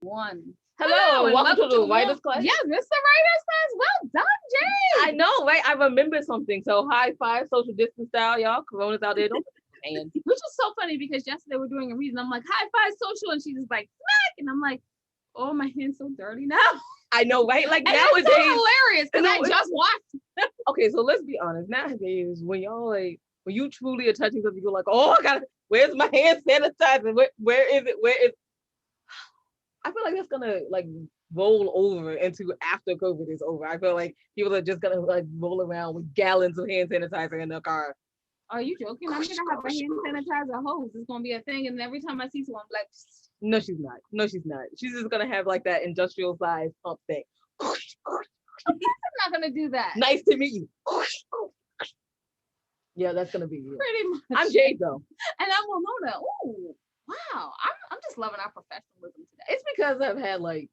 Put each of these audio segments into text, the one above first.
One. Hello, and welcome to the writer's class. Yeah, Mr. Writer's class. Well done, Jay. I know, right? I remember something. So high five, social distance style, y'all. Corona's out there. Don't and which is so funny because yesterday we're doing a reading. I'm like, high five social, and she's just like, smack. And I'm like, oh, my hand's so dirty now. I know, right? Like and nowadays, it's so hilarious because I just watched. Okay, so let's be honest. Nowadays, when y'all like, when you truly are touching something, you're like, oh, I got, where's my hand sanitizer? Where is it? Where is? I feel like that's gonna like roll over into after COVID is over. I feel like people are just gonna like roll around with gallons of hand sanitizer in their car. Are you joking? I'm gonna have a hand sanitizer hose. It's gonna be a thing, and every time I see someone, I'm like, no, she's not. No, she's not. She's just gonna have like that industrial size pump thing. I'm not gonna do that. Nice to meet you. Yeah, that's gonna be it. Pretty much. I'm Jade though, and I'm Ramona. Ooh, wow! I'm just loving our professionalism today. It's because I've had like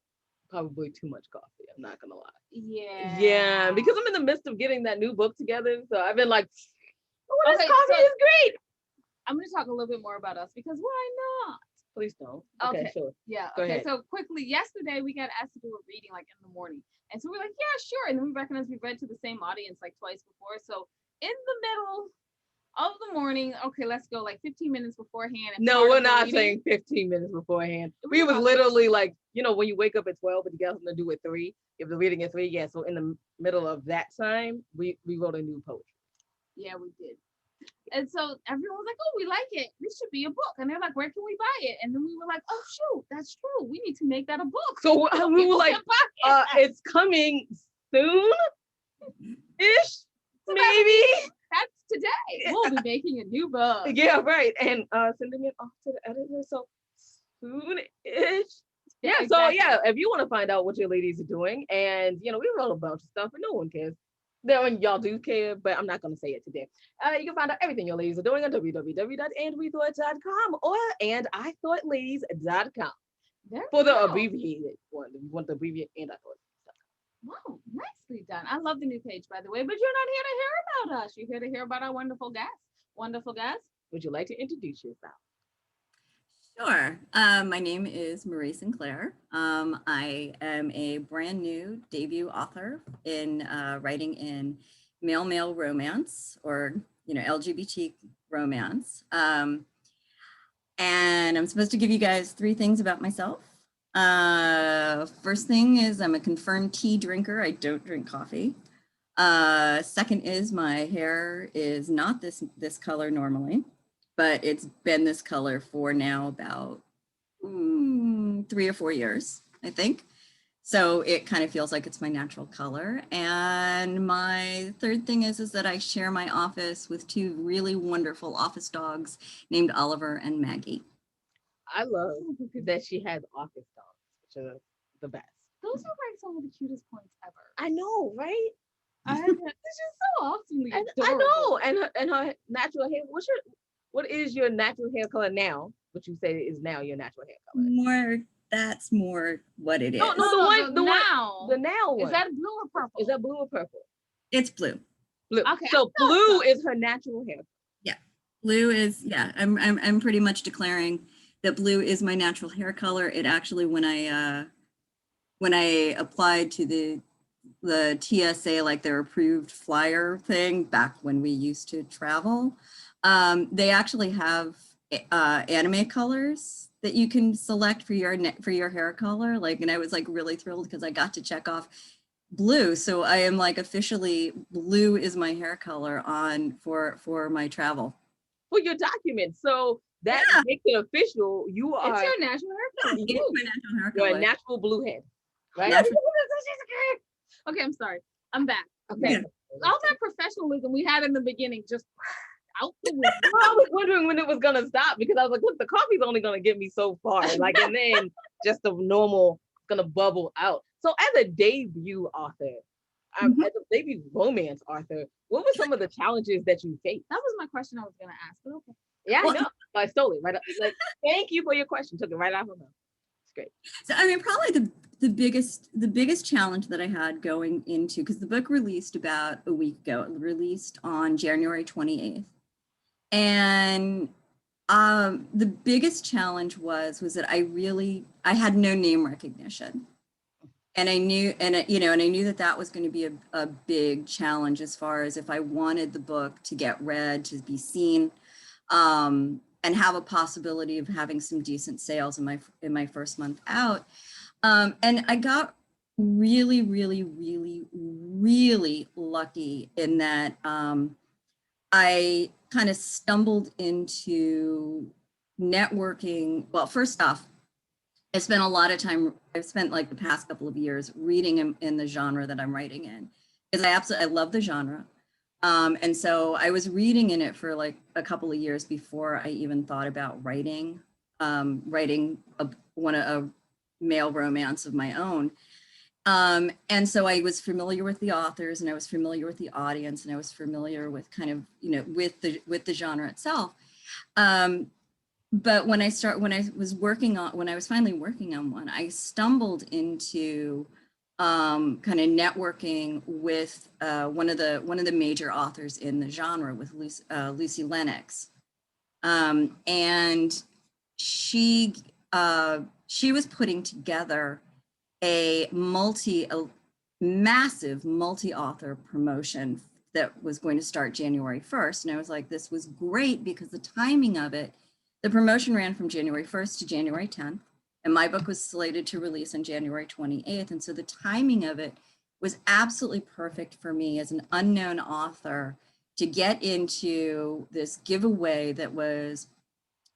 probably too much coffee. I'm not gonna lie. Yeah. Yeah, because I'm in the midst of getting that new book together, so I've been like, oh, this coffee is great. I'm gonna talk a little bit more about us because why not? Please don't. Okay, sure. Yeah. Go okay. ahead. So quickly, yesterday we got asked to do a reading like in the morning, and so we're like, yeah, sure. And then we recognized we read to the same audience like twice before. So in the middle of the morning, okay, let's go like 15 minutes beforehand. No, we're not saying 15 minutes beforehand. We was literally like, you know, when you wake up at 12, but you got something to do at 3. If the reading at 3, yeah. So in the middle of that time, we wrote a new poetry. Yeah, we did. And so everyone was like, oh, we like it. This should be a book. And they're like, where can we buy it? And then we were like, oh, shoot, that's true. We need to make that a book. So we were like, it's coming soon-ish, maybe. That's today. We'll be making a new book. Yeah, right. And sending it off to the editor. So soon-ish. Yeah, exactly. So yeah, if you want to find out what your ladies are doing, and you know, we wrote a bunch of stuff, but no one cares. Then y'all do care, but I'm not going to say it today. You can find out everything your ladies are doing on www.andwethought.com or andithoughladies.com. For the abbreviated one. If you want the abbreviated and I thought. Wow, nicely done. I love the new page, by the way, but you're not here to hear about us. You're here to hear about our wonderful guests. Wonderful guests. Would you like to introduce yourself? Sure. My name is Marie Sinclair. I am a brand new debut author in writing in male romance, or LGBT romance. And I'm supposed to give you guys 3 things about myself. First thing is I'm a confirmed tea drinker. I don't drink coffee. Second is my hair is not this color normally, but it's been this color for now about 3 or 4 years, I think. So it kind of feels like it's my natural color. And my third thing is that I share my office with 2 really wonderful office dogs named Oliver and Maggie. I love that she has office dogs, which are the best. Those are like some of the cutest points ever. I know, right? It's just so awesomely adorable. I know, and her natural hair. What is your natural hair color now? What you say is now your natural hair color? That's more what it is. No, the now one. Is that blue or purple? Is that blue or purple? It's blue. Blue. Okay. So blue is her natural hair. Yeah, blue is. Yeah, I'm pretty much declaring that blue is my natural hair color. It actually, when I applied to the TSA, like their approved flyer thing back when we used to travel, they actually have anime colors that you can select for your hair color. Like, and I was like really thrilled because I got to check off blue. So I am like officially blue is my hair color for my travel. For your documents. So that makes it official. You are. It's your natural hair color. It's my natural hair color. You're a natural blue head, right? Okay, I'm sorry. I'm back. Okay. Yeah. All that professionalism we had in the beginning just out the window. Well, I was wondering when it was gonna stop because I was like, look, the coffee's only gonna get me so far. Like, and then just the normal gonna bubble out. So as a debut author, as a debut romance author, what were some of the challenges that you faced? That was my question I was gonna ask, but okay. Yeah, I know. I stole it right up. Like, thank you for your question. Took it right out of my mouth. It's great. So I mean, probably the biggest challenge that I had going into, because the book released about a week ago. It released on January 28th. And The biggest challenge was that I had no name recognition. And I knew, and I knew that that was going to be a big challenge as far as if I wanted the book to get read, to be seen, and have a possibility of having some decent sales in my first month out. And I got really, really, really, really lucky in that I kind of stumbled into networking. Well, first off, I spent a lot of time, I've spent like the past couple of years reading in the genre that I'm writing in, because I love the genre. And so I was reading in it for like a couple of years before I even thought about writing a male romance of my own. And so I was familiar with the authors, and I was familiar with the audience, and I was familiar with kind of, with the genre itself. But when I was finally working on one, I stumbled into kind of networking with one of the major authors in the genre, with Lucy Lennox, and she was putting together a massive multi-author promotion that was going to start January 1st. And I was like, this was great because the timing of it, the promotion ran from January 1st to January 10th, and my book was slated to release on January 28th. And so the timing of it was absolutely perfect for me as an unknown author to get into this giveaway that was,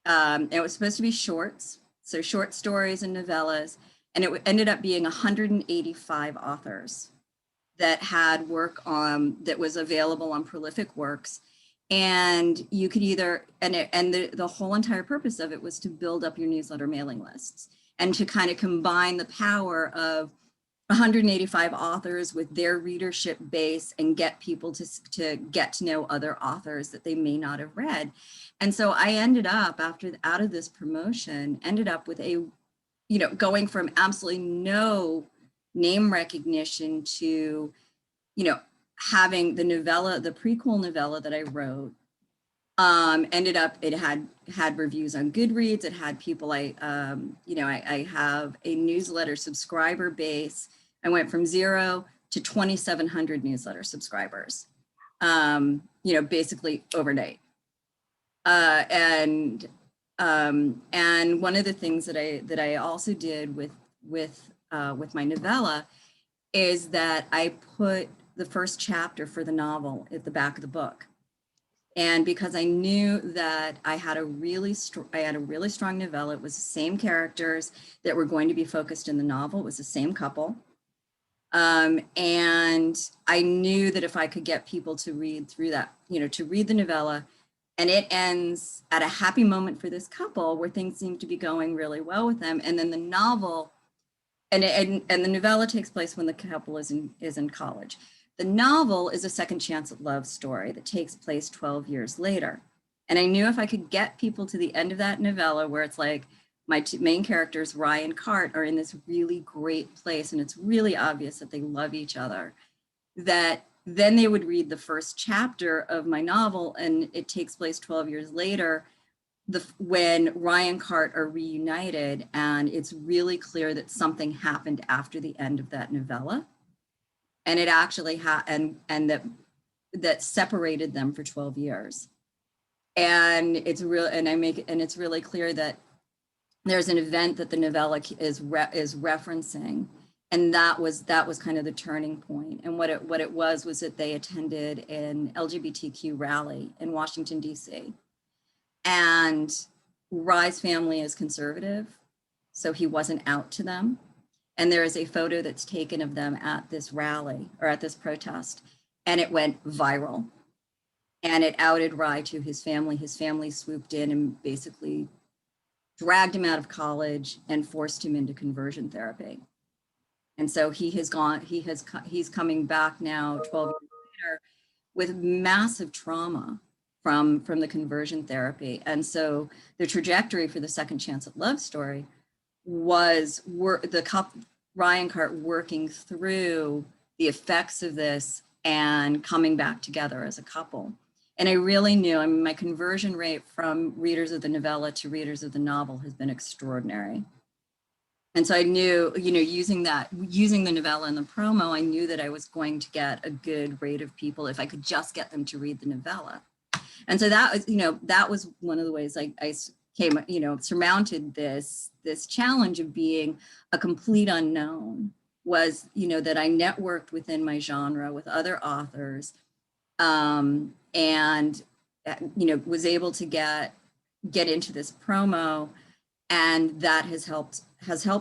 it was supposed to be shorts, so short stories and novellas, and it ended up being 185 authors that had work that was available on Prolific Works. And you could either, the whole entire purpose of it was to build up your newsletter mailing lists and to kind of combine the power of 185 authors with their readership base and get people to get to know other authors that they may not have read. And so I ended up, out of this promotion, ended up with going from absolutely no name recognition to, having the novella, the prequel novella that I wrote, ended up, it had reviews on Goodreads. It had people, I have a newsletter subscriber base. I went from 0 to 2,700 newsletter subscribers, basically overnight. And one of the things that I also did with my novella is that I put the first chapter for the novel at the back of the book. And because I knew that I had a really strong novella, it was the same characters that were going to be focused in the novel. It was the same couple. And I knew that if I could get people to read through that, to read the novella, and it ends at a happy moment for this couple where things seem to be going really well with them. And then the novel, and the novella takes place when the couple is in college. The novel is a second chance at love story that takes place 12 years later. And I knew if I could get people to the end of that novella where it's like my two main characters, Rye and Cart, are in this really great place and it's really obvious that they love each other, that then they would read the first chapter of my novel, and it takes place 12 years later when Rye and Cart are reunited, and it's really clear that something happened after the end of that novella. And it actually and that separated them for 12 years. And it's real, and it's really clear that there's an event that the novella is referencing, and that was kind of the turning point. And what it was that they attended an LGBTQ rally in Washington, D.C. And Rye's family is conservative, so he wasn't out to them. And there is a photo that's taken of them at this rally or at this protest, and it went viral. And it outed Rye to his family. His family swooped in and basically dragged him out of college and forced him into conversion therapy. And so he's coming back now 12 years later with massive trauma from the conversion therapy. And so the trajectory for the second chance at love story was Rye and Cart working through the effects of this and coming back together as a couple. And I really knew, I mean, my conversion rate from readers of the novella to readers of the novel has been extraordinary. And so I knew, you know, using the novella and the promo, I knew that I was going to get a good rate of people if I could just get them to read the novella. And so that was, you know, that was one of the ways I came, you know, surmounted this challenge of being a complete unknown, was, you know, that I networked within my genre with other authors, and, you know, was able to get into this promo, and that has helped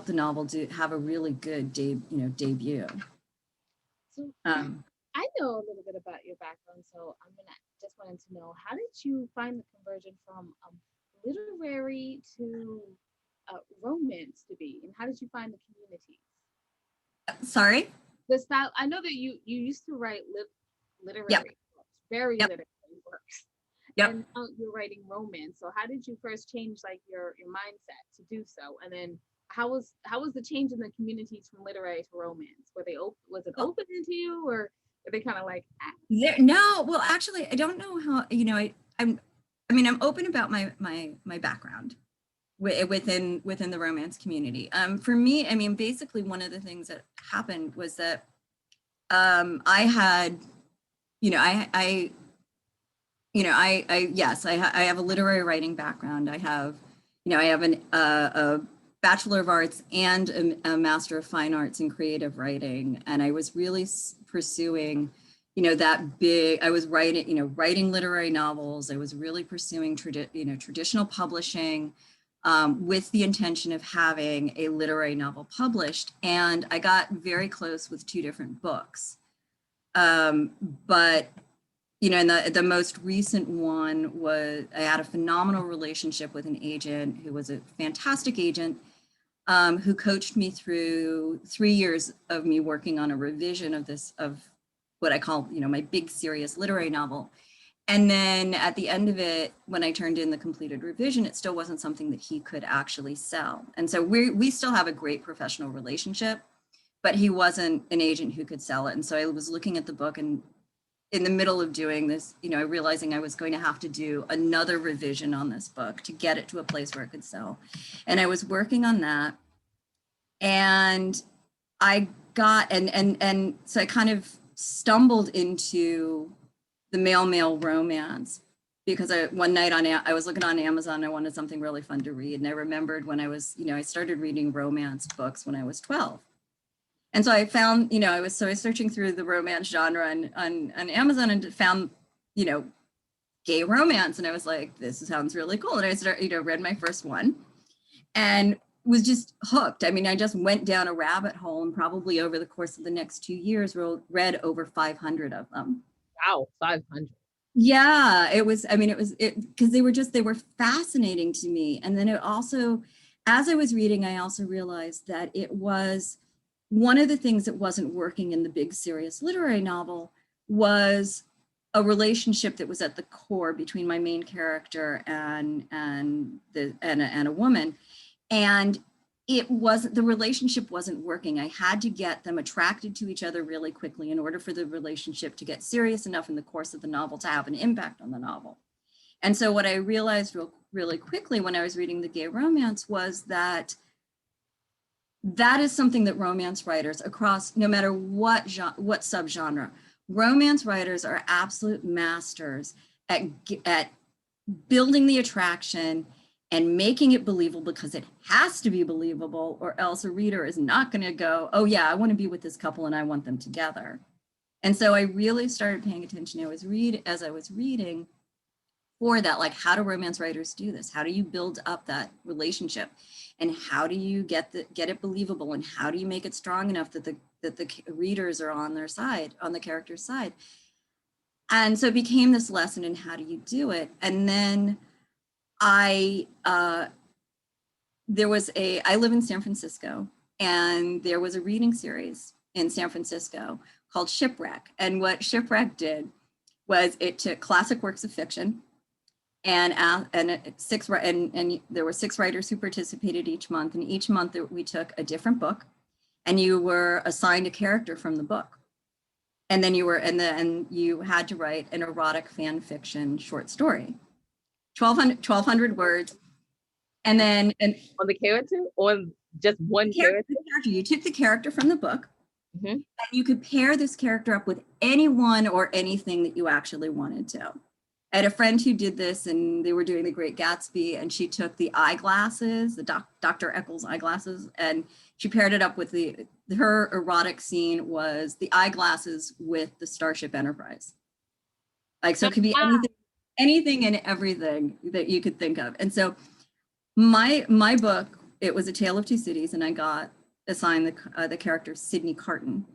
the novel to have a really good debut. So I know a little bit about your background, so I'm gonna just wanted to know, how did you find the conversion from literary to romance to be, and how did you find the communities? Sorry? The style. I know that you used to write literary Yep. books, very Yep. literary works. Yep. And now you're writing romance. So how did you first change like your mindset to do so? And then how was the change in the communities from literary to romance? Were they was it open to you, or were they kind of like, ah? No, well, actually, I don't know how, you know, I'm open about my background within the romance community. For me, I mean, basically one of the things that happened was that I had, you know, yes, I have a literary writing background. I have, you know, I have a Bachelor of Arts and a Master of Fine Arts in creative writing. And I was really pursuing, you know, I was writing literary novels. I was really pursuing traditional publishing, with the intention of having a literary novel published. And I got very close with 2 different books. But you know, and the most recent one was, I had a phenomenal relationship with an agent who was a fantastic agent, who coached me through 3 years of me working on a revision of what I call, you know, my big serious literary novel. And then at the end of it, when I turned in the completed revision, it still wasn't something that he could actually sell. And so we still have a great professional relationship, but he wasn't an agent who could sell it. And so I was looking at the book, and in the middle of doing this, you know, realizing I was going to have to do another revision on this book to get it to a place where it could sell. And I was working on that, and I got, and so I kind of stumbled into the male romance, because one night I was looking on Amazon, I wanted something really fun to read. And I remembered when I was, you know, I started reading romance books when I was 12. And so I found, you know, I was searching through the romance genre on Amazon, and found, you know, gay romance. And I was like, this sounds really cool. And I read my first one and was just hooked. I mean, I just went down a rabbit hole, and probably over the course of the next 2 years, read over 500 of them. Wow, 500. Yeah, it was, I mean, because they were fascinating to me. And then it also, as I was reading, I also realized that it was, one of the things that wasn't working in the big serious literary novel was a relationship that was at the core between my main character and a woman. And the relationship wasn't working. I had to get them attracted to each other really quickly in order for the relationship to get serious enough in the course of the novel to have an impact on the novel. And so what I realized really quickly when I was reading the gay romance was that is something that romance writers across, no matter what subgenre, romance writers are absolute masters at building the attraction and making it believable, because it has to be believable, or else a reader is not going to go, oh yeah, I want to be with this couple and I want them together. And so I really started paying attention. As I was reading for that, like, how do romance writers do this? How do you build up that relationship? And how do you get it believable? And how do you make it strong enough that the readers are on their side, on the character's side? And so it became this lesson in how do you do it? And then I live in San Francisco, and there was a reading series in San Francisco called Shipwreck. And what Shipwreck did was it took classic works of fiction, and there were 6 writers who participated each month. And each month we took a different book, and you were assigned a character from the book. And then you had to write an erotic fan fiction short story, 1,200 words. And then on the character, on just one character? You took the character from the book, Mhm. and you could pair this character up with anyone or anything that you actually wanted to. I had a friend who did this, and they were doing The Great Gatsby, and she took the eyeglasses, the Dr. Eccles eyeglasses, and she paired it up with her erotic scene was the eyeglasses with the Starship Enterprise. Like, so it could be anything and everything that you could think of. And so my book, it was A Tale of Two Cities, and I got assigned the character Sidney Carton.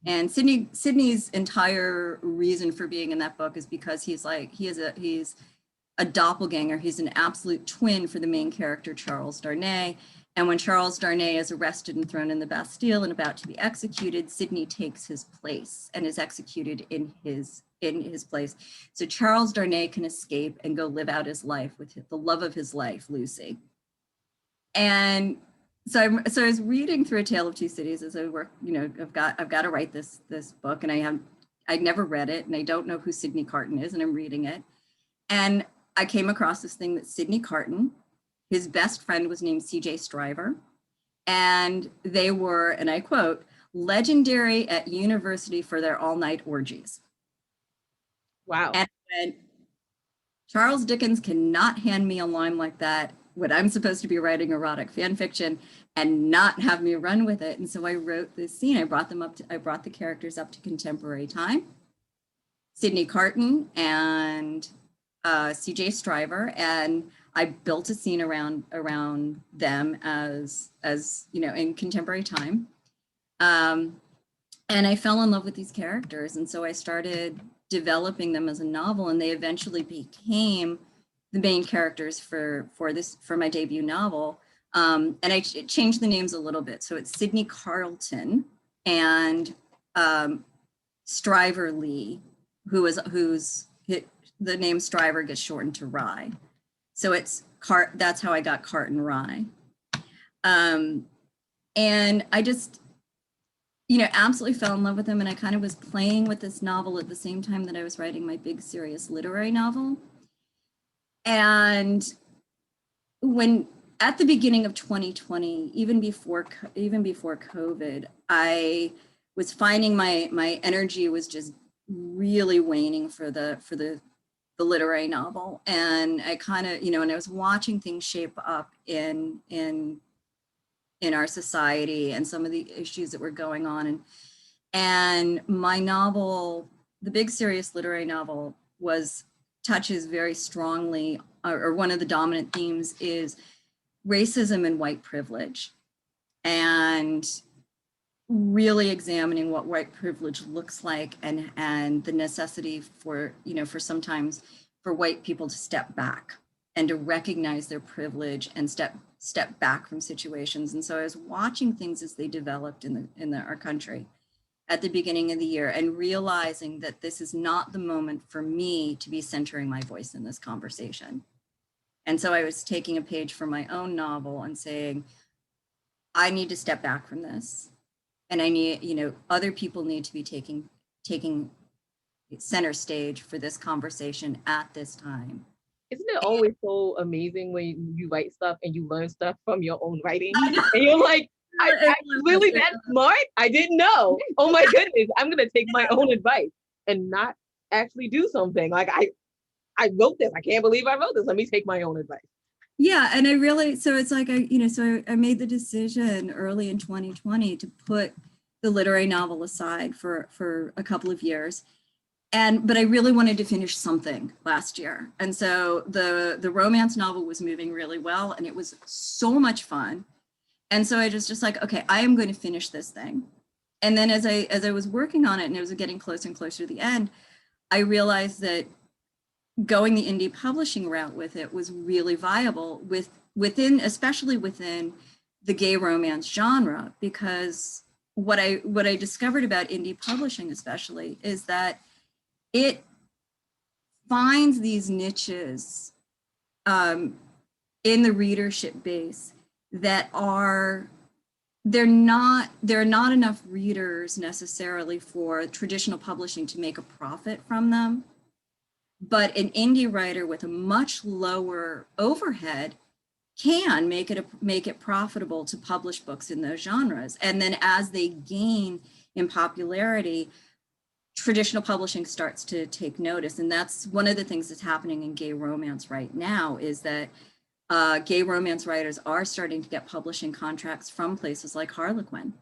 And Sidney's entire reason for being in that book is because he's a doppelganger. He's an absolute twin for the main character, Charles Darnay. And when Charles Darnay is arrested and thrown in the Bastille and about to be executed, Sidney takes his place and is executed in his place. So Charles Darnay can escape and go live out his life with the love of his life, Lucy. And so I was reading through A Tale of Two Cities as I work, I've got to write this book, and I'd never read it, and I don't know who Sidney Carton is, and I'm reading it. And I came across this thing that Sidney Carton, his best friend was named C.J. Stryver, and they were, and I quote, legendary at university for their all-night orgies. Wow. And when Charles Dickens cannot hand me a line like that when I'm supposed to be writing erotic fan fiction and not have me run with it. And so I wrote this scene. I brought the characters up to contemporary time. Sidney Carton and C.J. Stryver, and I built a scene around them as in contemporary time. And I fell in love with these characters. And so I started developing them as a novel, and they eventually became the main characters for my debut novel. And I changed the names a little bit. So it's Sidney Carleton and Stryver Lee, who's the name Stryver gets shortened to Rye. So that's how I got Carton Rye. And I just, absolutely fell in love with them. And I kind of was playing with this novel at the same time that I was writing my big serious literary novel. And when at the beginning of 2020, even before COVID, I was finding my energy was just really waning for the literary novel. And I kind of, and I was watching things shape up in our society and some of the issues that were going on. And my novel, the big serious literary novel, touches very strongly, or one of the dominant themes is racism and white privilege, and really examining what white privilege looks like, and the necessity for sometimes for white people to step back and to recognize their privilege and step back from situations. And so I was watching things as they developed in our country at the beginning of the year, and realizing that this is not the moment for me to be centering my voice in this conversation. And so I was taking a page from my own novel and saying, I need to step back from this. And I need, other people need to be taking center stage for this conversation at this time. Isn't it always so amazing when you write stuff and you learn stuff from your own writing? And you're like, I really that smart? I didn't know. Oh my goodness, I'm gonna take my own advice and not actually do something. Like I wrote this. I can't believe I wrote this. Let me take my own advice. Yeah, and so it's like I made the decision early in 2020 to put the literary novel aside for a couple of years. But I really wanted to finish something last year. And so the romance novel was moving really well, and it was so much fun. And so I was just like, okay, I am going to finish this thing. And then as I was working on it and it was getting closer and closer to the end, I realized that going the indie publishing route with it was really viable especially within the gay romance genre, because what I discovered about indie publishing especially is that it finds these niches in the readership base that are there are not enough readers necessarily for traditional publishing to make a profit from them. But an indie writer with a much lower overhead can make it profitable to publish books in those genres. And then as they gain in popularity, traditional publishing starts to take notice. And that's one of the things that's happening in gay romance right now, is that gay romance writers are starting to get publishing contracts from places like Harlequin.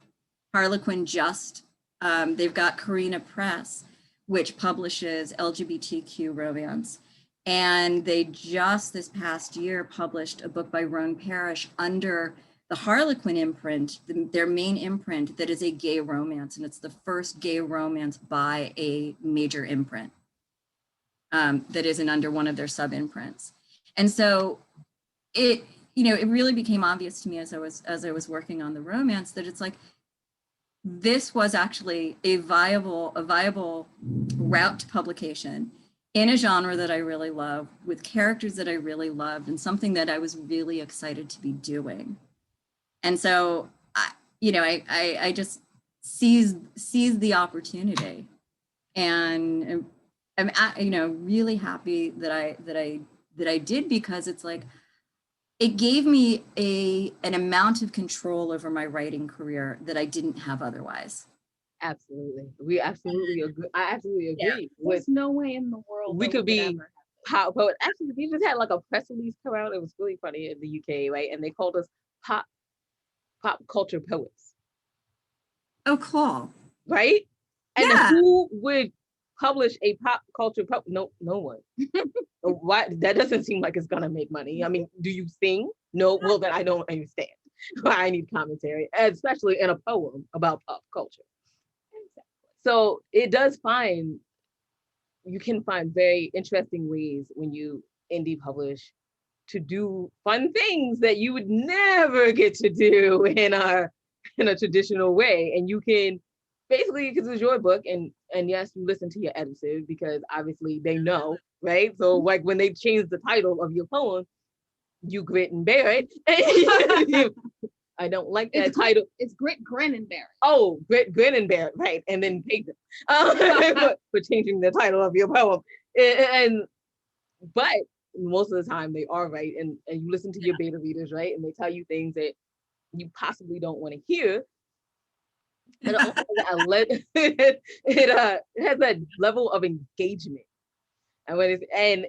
Harlequin just, they've got Carina Press, which publishes LGBTQ romance. And they just this past year published a book by Roan Parrish under the Harlequin imprint, their main imprint, that is a gay romance. And it's the first gay romance by a major imprint that isn't under one of their sub imprints. And so it really became obvious to me as I was working on the romance that it's like, this was actually a viable route to publication in a genre that I really love, with characters that I really loved, and something that I was really excited to be doing. And so, I just seized the opportunity, and I'm really happy that I did, because it's like, it gave me an amount of control over my writing career that I didn't have otherwise. Absolutely. We absolutely agree. I absolutely agree. Yeah. There's no way in the world we could be pop poet. Actually, we just had like a press release come out. It was really funny in the UK, right? And they called us pop culture poets. Oh, cool. Right? And yeah. Who would publish a pop culture poet? No one. Why? That doesn't seem like it's gonna make money. I mean, do you sing? No. Well, then I don't understand why I need commentary, especially in a poem about pop culture. So it does you can find very interesting ways when you indie publish to do fun things that you would never get to do in a traditional way. And you can basically, because it's your book, and yes, you listen to your editor, because obviously they know, right? So like when they change the title of your poem, you grit and bear it. I don't like that title. It's Grit, Grin, and Bear. Oh, Grin and Bear, right? And then pay them for changing the title of your poem. But most of the time they are right, and you listen to your beta readers, right? And they tell you things that you possibly don't want to hear. And it has that level of engagement, and when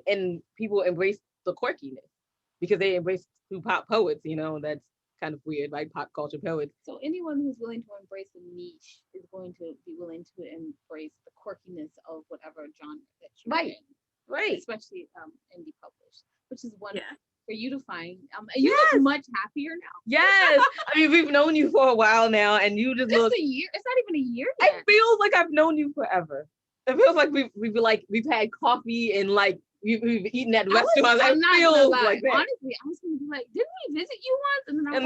and people embrace the quirkiness because they embrace through pop poets. That's kind of weird, like pop culture poets. So anyone who's willing to embrace the niche is going to be willing to embrace the quirkiness of whatever genre that you're in. Right. Especially indie published, which is wonderful for you to find. You look much happier now. Yes. I mean, we've known you for a while now, and you just look. A year. It's not even a year yet. It feels like I've known you forever. It feels like we've had coffee and like we've eaten at restaurants. I'm not gonna lie. Like that. Honestly, I was gonna be like, didn't we visit you once? And then I was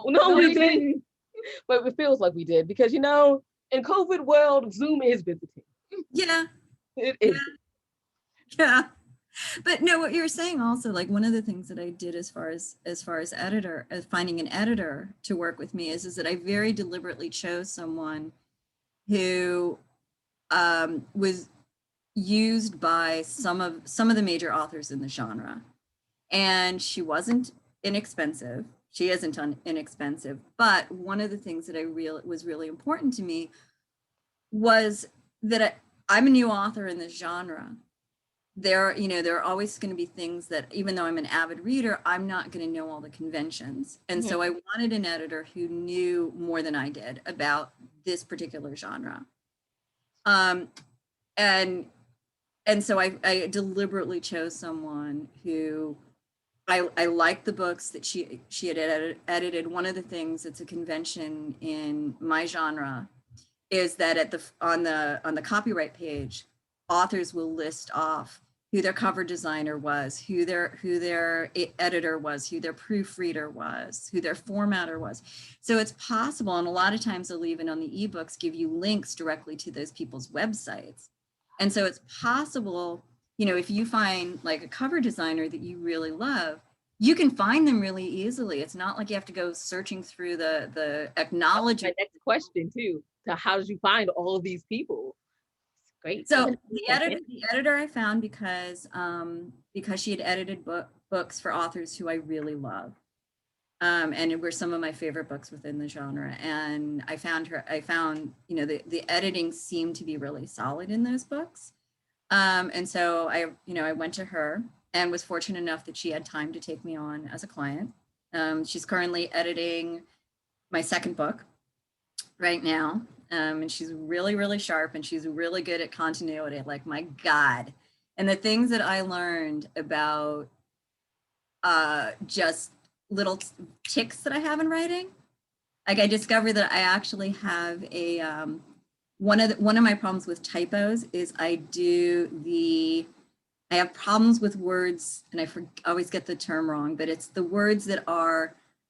like, no, we didn't. But it feels like we did, because in COVID world, Zoom is visiting. Yeah. It is. Yeah. But no, what you're saying also, like one of the things that I did as far as finding an editor to work with me is that I very deliberately chose someone who was used by some of the major authors in the genre. And she wasn't inexpensive. She isn't inexpensive. But one of the things that was really important to me was that I'm a new author in this genre. There are always going to be things that, even though I'm an avid reader, I'm not going to know all the conventions. And so I wanted an editor who knew more than I did about this particular genre. And so I deliberately chose someone who I liked the books that she had edited. One of the things that's a convention in my genre is that on the copyright page, authors will list off who their cover designer was, who their editor was, who their proofreader was, who their formatter was. So it's possible, and a lot of times they'll even on the ebooks give you links directly to those people's websites. And so it's possible, if you find like a cover designer that you really love, you can find them really easily. It's not like you have to go searching through the My acknowledgement. next question too. So how did you find all of these people? It's great. So Isn't it the editor I found because she had edited books for authors who I really love. And it were some of my favorite books within the genre. And I found, you know, the editing seemed to be really solid in those books. And so I went to her and was fortunate enough that she had time to take me on as a client. She's currently editing my second book right now. And she's really, really sharp and she's really good at continuity. Like, my God. And the things that I learned about just little ticks that I have in writing. Like, I discovered that I actually have a, one of my problems with typos is I have problems with words, and I always get the term wrong, but it's the words that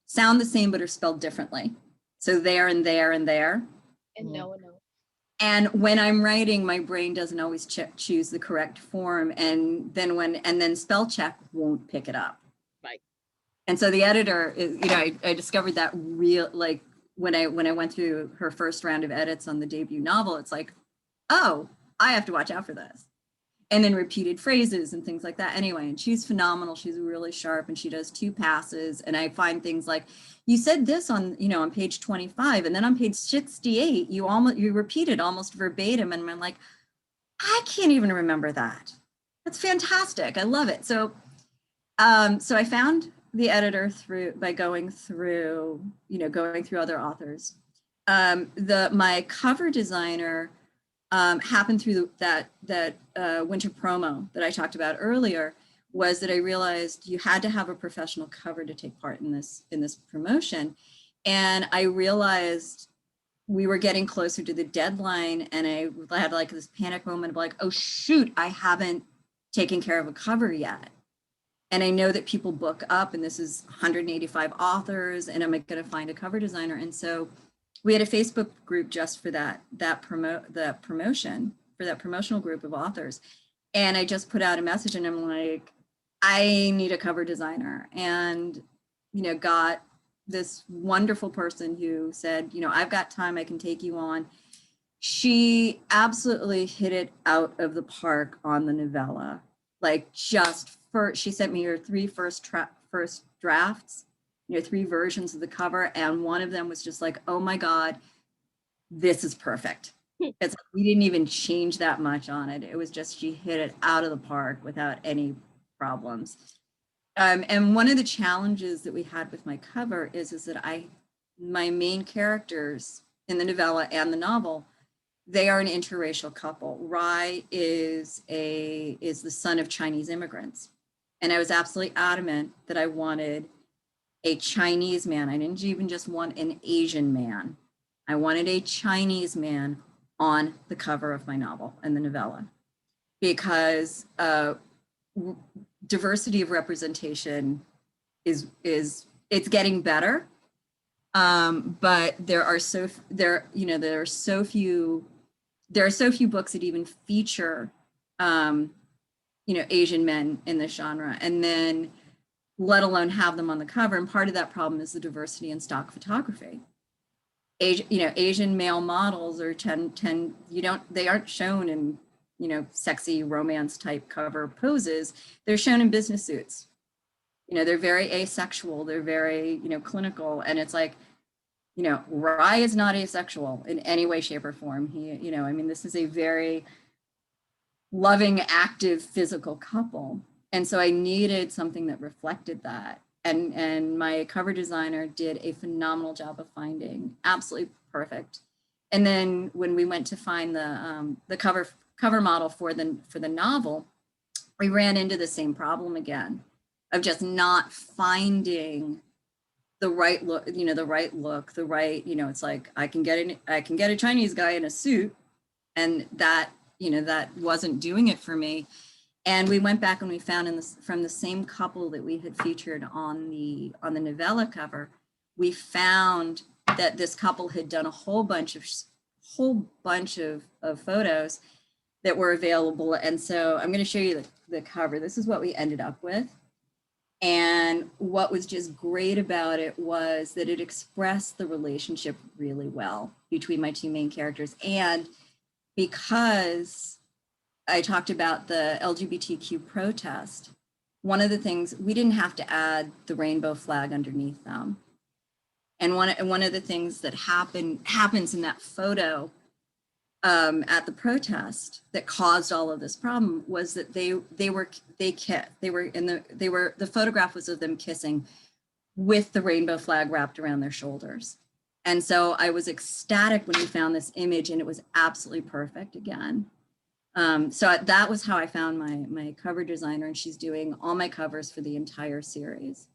sound the same but are spelled differently. So there and there and there. And no. And when I'm writing, my brain doesn't always choose the correct form, and then spell check won't pick it up. Right. And so the editor is, you know, I discovered that like when I went through her first round of edits on the debut novel, it's like, oh, I have to watch out for this. And then repeated phrases and things like that. Anyway, and she's phenomenal. She's really sharp and she does 2 passes. And I find things like, you said this on page 25, and then on page 68, you repeated almost verbatim. And I'm like, I can't even remember that. That's fantastic. I love it. So I found the editor by going through other authors. My cover designer happened through that winter promo that I talked about earlier, was that I realized you had to have a professional cover to take part in this promotion. And I realized we were getting closer to the deadline, and I had like this panic moment of like, oh shoot, I haven't taken care of a cover yet. And I know that people book up, and this is 185 authors, and am I going to find a cover designer? And so we had a Facebook group just for that promotion, for that promotional group of authors. And I just put out a message, and I'm like, I need a cover designer. And, got this wonderful person who said, I've got time, I can take you on. She absolutely hit it out of the park on the novella. Like, she sent me her 3 first drafts, 3 versions of the cover. And one of them was just like, oh my God, this is perfect. It's like, we didn't even change that much on it. It was just, she hit it out of the park without any problems. And one of the challenges that we had with my cover is that my main characters in the novella and the novel, they are an interracial couple. Rai is the son of Chinese immigrants. And I was absolutely adamant that I wanted a Chinese man. I didn't even just want an Asian man. I wanted a Chinese man on the cover of my novel and the novella, because diversity of representation is getting better, but there are so few books that even feature Asian men in the genre, and then let alone have them on the cover. And part of that problem is the diversity in stock photography. Asian male models are they aren't shown in sexy romance type cover poses. They're shown in business suits. They're very asexual. They're very clinical, and it's like, Rai is not asexual in any way, shape, or form. This is a very loving, active, physical couple. And so I needed something that reflected that. And my cover designer did a phenomenal job of finding absolutely perfect. And then when we went to find the cover model for the novel, we ran into the same problem again of just not finding the right look, it's like, I can get a Chinese guy in a suit, and that wasn't doing it for me. And we went back and we found from the same couple that we had featured on the novella cover, we found that this couple had done a whole bunch of photos that were available. And so I'm going to show you the cover. This is what we ended up with. And what was just great about it was that it expressed the relationship really well between my two main characters. And because I talked about the LGBTQ protest, one of the things, we didn't have to add the rainbow flag underneath them. And one of the things that happens in that photo at the protest that caused all of this problem was that the photograph was of them kissing with the rainbow flag wrapped around their shoulders. And so I was ecstatic when we found this image, and it was absolutely perfect again. So that was how I found my cover designer, and she's doing all my covers for the entire series.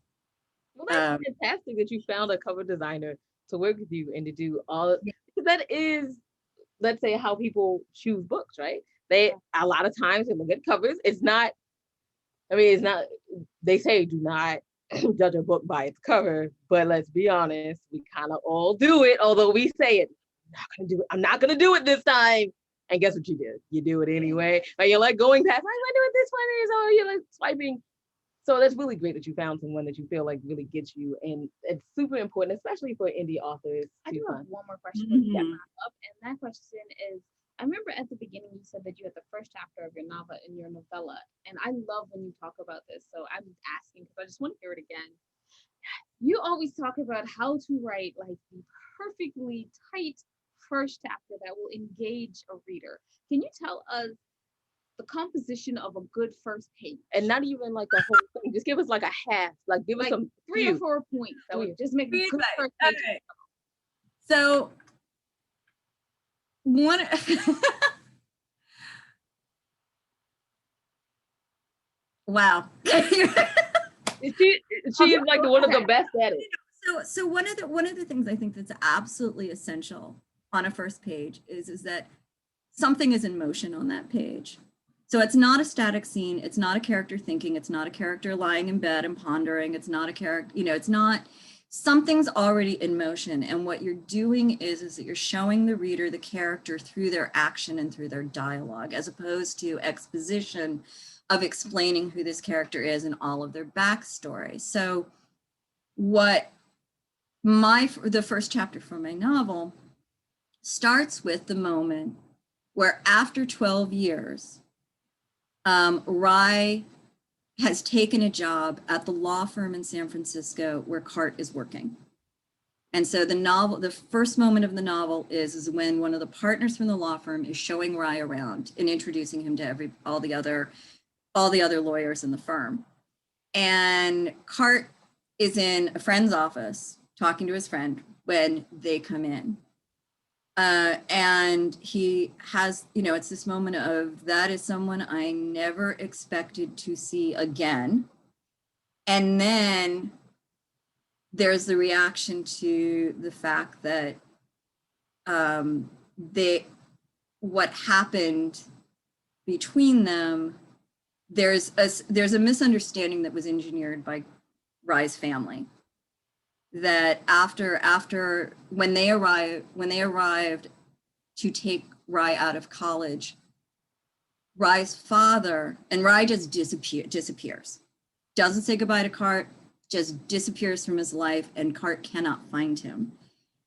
Well, that's fantastic that you found a cover designer to work with you and to do all of, because that is, let's say, how people choose books, right? They, a lot of times, they look at covers. It's not, I mean, it's not, they say do not judge a book by its cover, but let's be honest, we kind of all do it, although we say it, I'm not gonna do it this time. And guess what you did? You do it anyway. Like, you're like going past, I'm gonna do it this one is, or you're like swiping. So that's really great that you found someone that you feel like really gets you. And it's super important, especially for indie authors. I do have one more question Mm-hmm. to wrap up. And that question is, I remember at the beginning you said that you had the first chapter of your novel in your novella. And I love when you talk about this. So I'm asking because I just want to hear it again. You always talk about how to write like the perfectly tight first chapter that will engage a reader. Can you tell us the composition of a good first page? And not even like the whole thing. Just give us like a half. Like give us some 3 or 4 points that would just make a good first page. Okay. So one wow. She is like one of the best at it. So one of the things I think that's absolutely essential on a first page is that something is in motion on that page. So it's not a static scene. It's not a character thinking. It's not a character lying in bed and pondering. It's not a character, it's not, something's already in motion. And what you're doing is that you're showing the reader the character through their action and through their dialogue, as opposed to exposition of explaining who this character is and all of their backstory. So what the first chapter for my novel starts with the moment where after 12 years, Rye has taken a job at the law firm in San Francisco where Cart is working. And so the first moment of the novel is when one of the partners from the law firm is showing Rye around and introducing him to all the other lawyers in the firm. And Cart is in a friend's office talking to his friend when they come in. And he has, it's this moment of, that is someone I never expected to see again. And then there's the reaction to the fact that what happened between them, there's a misunderstanding that was engineered by Rye's family. That after when they arrived to take Rye out of college, Rye's father, and Rye just disappears, doesn't say goodbye to Cart, just disappears from his life, and Cart cannot find him.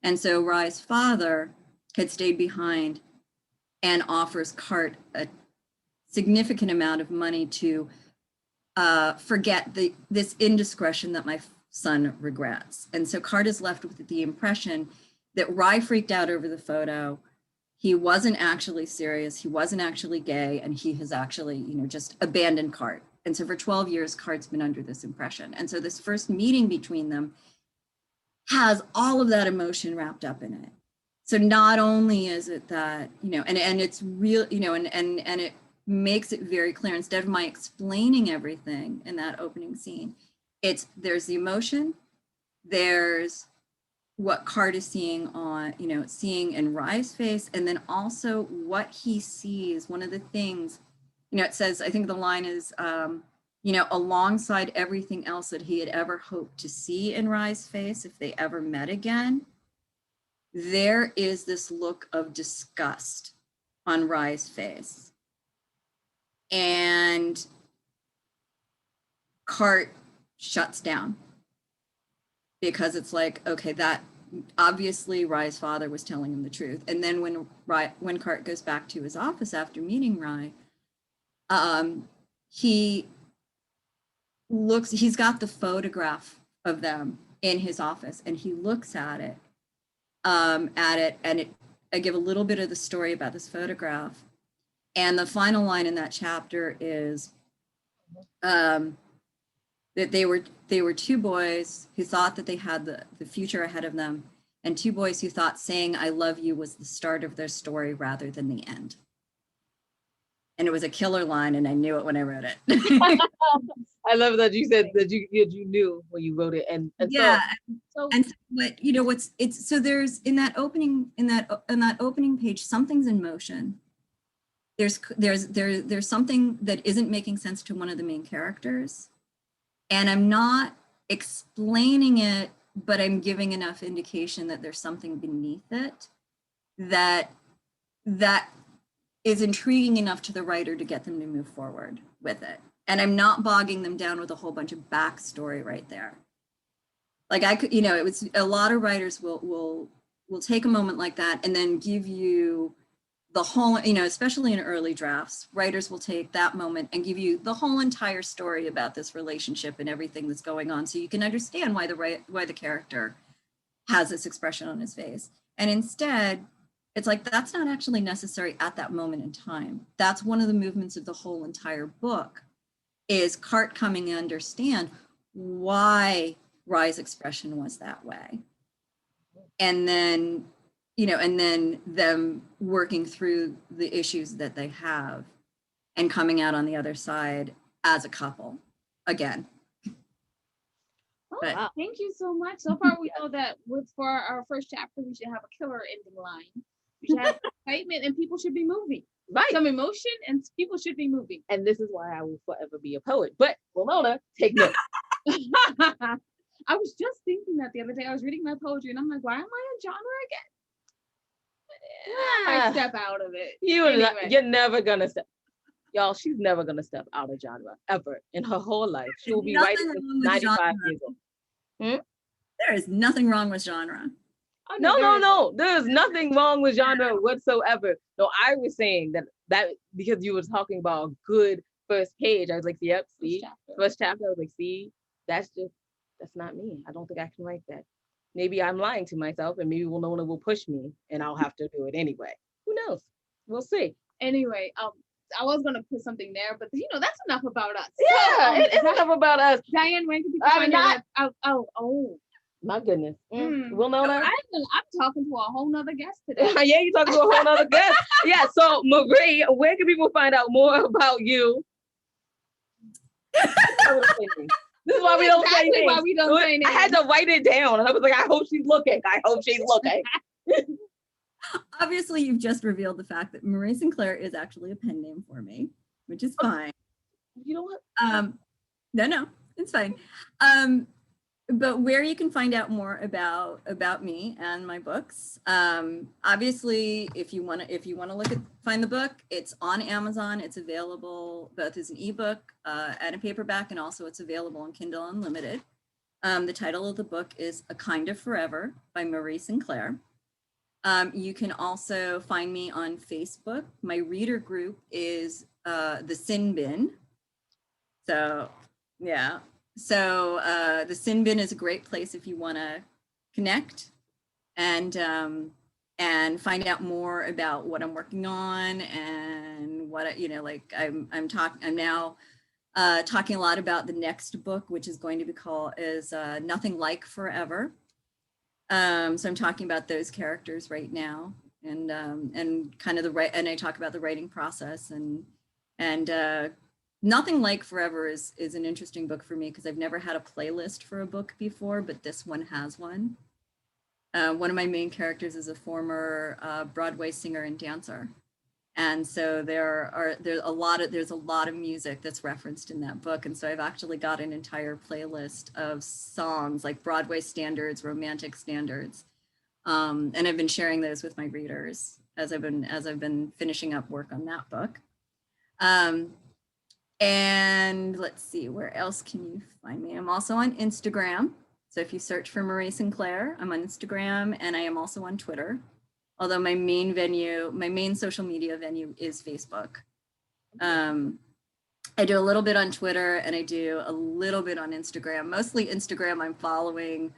And so Rye's father had stayed behind and offers Cart a significant amount of money to forget this indiscretion that my son regrets. And so Cart is left with the impression that Rye freaked out over the photo. He wasn't actually serious. He wasn't actually gay. And he has actually, just abandoned Cart. And so for 12 years, Cart's been under this impression. And so this first meeting between them has all of that emotion wrapped up in it. So not only is it that, and it's real, and it makes it very clear, instead of my explaining everything in that opening scene, there's the emotion, there's what Cart is seeing seeing in Rye's face, and then also what he sees. One of the things, it says, I think the line is, alongside everything else that he had ever hoped to see in Rye's face, if they ever met again, there is this look of disgust on Rye's face. And Cart shuts down, because it's like, okay, that obviously Rye's father was telling him the truth. And then when Cart goes back to his office after meeting Rye, he's got the photograph of them in his office, and he looks at it, and I give a little bit of the story about this photograph. And the final line in that chapter is that they were two boys who thought that they had the future ahead of them, and two boys who thought saying "I love you" was the start of their story rather than the end. And it was a killer line, and I knew it when I wrote it. I love that you said that you knew when you wrote it, and yeah. So But you know so there's in that opening page, something's in motion. There's something that isn't making sense to one of the main characters, and I'm not explaining it, but I'm giving enough indication that there's something beneath it that is intriguing enough to the writer to get them to move forward with it. And I'm not bogging them down with a whole bunch of backstory right there. Like I could, it was a lot of writers will take a moment like that and then give you the whole, especially in early drafts, writers will take that moment and give you the whole entire story about this relationship and everything that's going on, so you can understand why the character has this expression on his face. And instead, it's like, that's not actually necessary at that moment in time. That's one of the movements of the whole entire book, is Cart coming to understand why Rye's expression was that way. And then, and then them working through the issues that they have and coming out on the other side as a couple again. Oh, wow. Thank you so much. So far, we know that for our first chapter, we should have a killer ending line. We should have excitement, and people should be moving. Right. Some emotion, and people should be moving. And this is why I will forever be a poet. But Winona, take note. I was just thinking that the other day. I was reading my poetry, and I'm like, why am I in genre again? I step out of it. You're never gonna step. Y'all, she's never gonna step out of genre ever in her whole life. She will be writing at 95 years old. There is nothing wrong with genre. Oh, no. There's nothing wrong with genre whatsoever. No, I was saying that because you were talking about a good first page. I was like, yep, see, first chapter. I was like, see, that's not me. I don't think I can write that. Maybe I'm lying to myself, and maybe Winona will push me, and I'll have to do it anyway. Who knows? We'll see. Anyway, I was gonna put something there, but that's enough about us. Yeah, it is enough about us. Diane, when can people find out? Oh. My goodness. Winona? I'm talking to a whole nother guest today. Yeah, you're talking to a whole nother guest. Yeah, so Marie, where can people find out more about you? This is why we don't say names. Why we don't say names. I had to write it down, and I was like, I hope she's looking. Obviously, you've just revealed the fact that Marie Sinclair is actually a pen name for me, which is fine. You know what? No, it's fine. But where you can find out more about me and my books, obviously, if you want to find the book, it's on Amazon. It's available both as an ebook and a paperback, and also it's available on Kindle Unlimited. The title of the book is A Kind of Forever by Marie Sinclair. You can also find me on Facebook. My reader group is the Sin Bin. So yeah. So the Sin Bin is a great place if you want to connect and find out more about what I'm working on and what I'm now talking a lot about the next book, which is going to be called Nothing Like Forever. So I'm talking about those characters right now, and kind of and I talk about the writing process and Nothing Like Forever is an interesting book for me because I've never had a playlist for a book before, but this one has one. One of my main characters is a former Broadway singer and dancer. And so there's a lot of music that's referenced in that book. And so I've actually got an entire playlist of songs like Broadway standards, romantic standards. And I've been sharing those with my readers as I've been finishing up work on that book. And let's see, where else can you find me? I'm also on Instagram. So if you search for Marie Sinclair, I'm on Instagram, and I am also on Twitter. Although my main social media venue is Facebook. I do a little bit on Twitter and I do a little bit on Instagram. Mostly Instagram, I'm following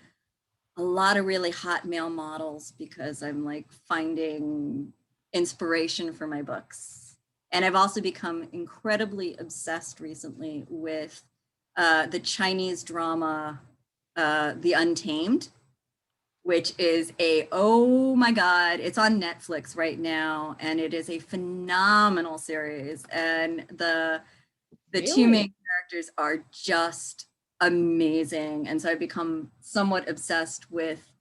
a lot of really hot male models because I'm like finding inspiration for my books. And I've also become incredibly obsessed recently with the Chinese drama, The Untamed, which is oh my God, it's on Netflix right now. And it is a phenomenal series. And the two main characters are just amazing. And so I've become somewhat obsessed with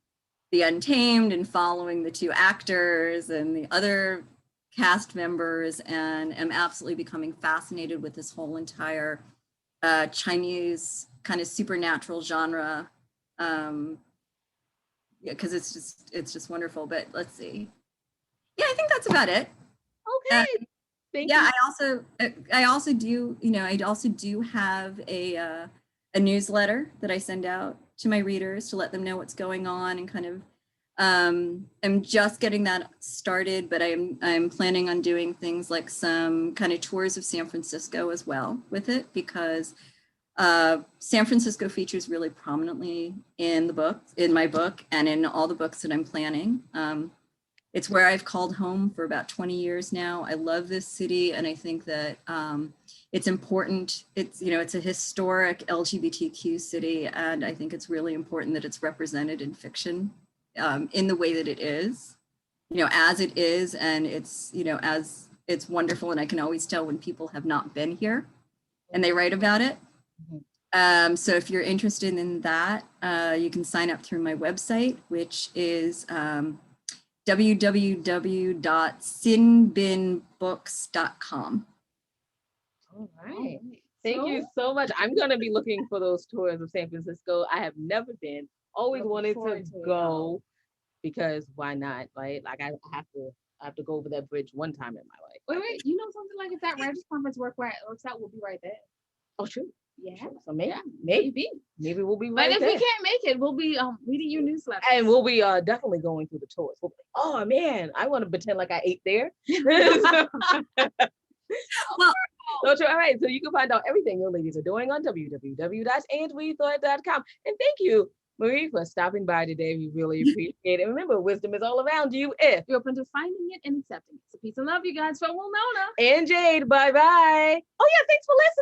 The Untamed and following the two actors and the other cast members, and am absolutely becoming fascinated with this whole entire Chinese kind of supernatural genre. Because it's just wonderful. But let's see. Yeah, I think that's about it. Okay. Thank you. I also do, I also do have a newsletter that I send out to my readers to let them know what's going on, and kind of I'm just getting that started, but I'm planning on doing things like some kind of tours of San Francisco as well with it, because San Francisco features really prominently in my book, and in all the books that I'm planning. It's where I've called home for about 20 years now. I love this city, and I think that it's important. It's a historic LGBTQ city, and I think it's really important that it's represented in fiction in the way that it is, as it is, and it's, as it's wonderful. And I can always tell when people have not been here and they write about it. So if you're interested in that, you can sign up through my website, which is www.sinbinbooks.com. All right. Thank you so much. I'm going to be looking for those tours of San Francisco. I have never been. Always wanted to go, because why not, right? Like I have to go over that bridge one time in my life. Wait, something like if that Writers Conference works out, we'll be right there. Oh, sure. Yeah. Sure. So maybe we'll be right there. But if we can't make it, we'll be reading your newsletter. And we'll be definitely going through the tours. We'll be, oh man, I want to pretend like I ate there. Well, so true. All right. So you can find out everything your ladies are doing on www.andwethought.com. And thank you, Marie, for stopping by today. We really appreciate it. Remember, wisdom is all around you if you're open to finding it and accepting it. So peace and love, you guys, from Winona and Jade. Bye-bye. Oh yeah, thanks for listening.